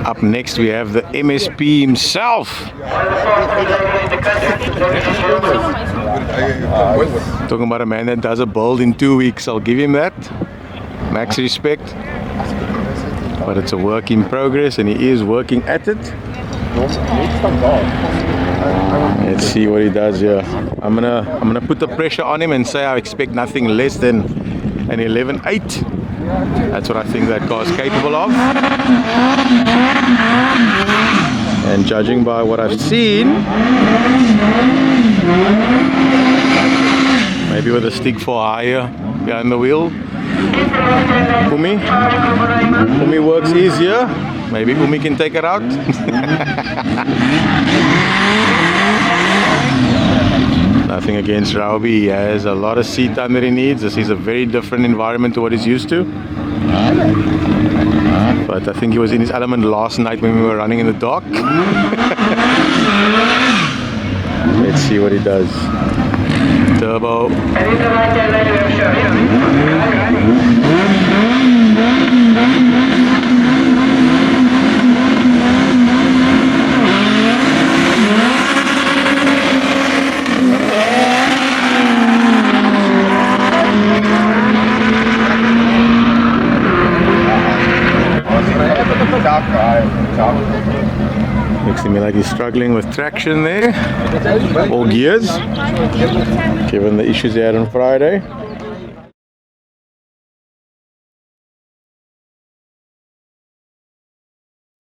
up next we have the MSP himself. Talking about a man that does a build in 2 weeks, I'll give him that. Max respect. But it's a work in progress and he is working at it. Let's see what he does here. I'm gonna put the pressure on him and say I expect nothing less than an 11.8. That's what I think that car is capable of. And judging by what I've seen, maybe with a stick for higher behind the wheel. Umi works easier. Maybe Umi can take it out. Nothing against Raubi. He has a lot of seat time that he needs. This is a very different environment to what he's used to. But I think he was in his element last night when we were running in the dark. Let's see what he does. Turbo. Looks to me like he's struggling with traction there, all gears, given the issues he had on Friday.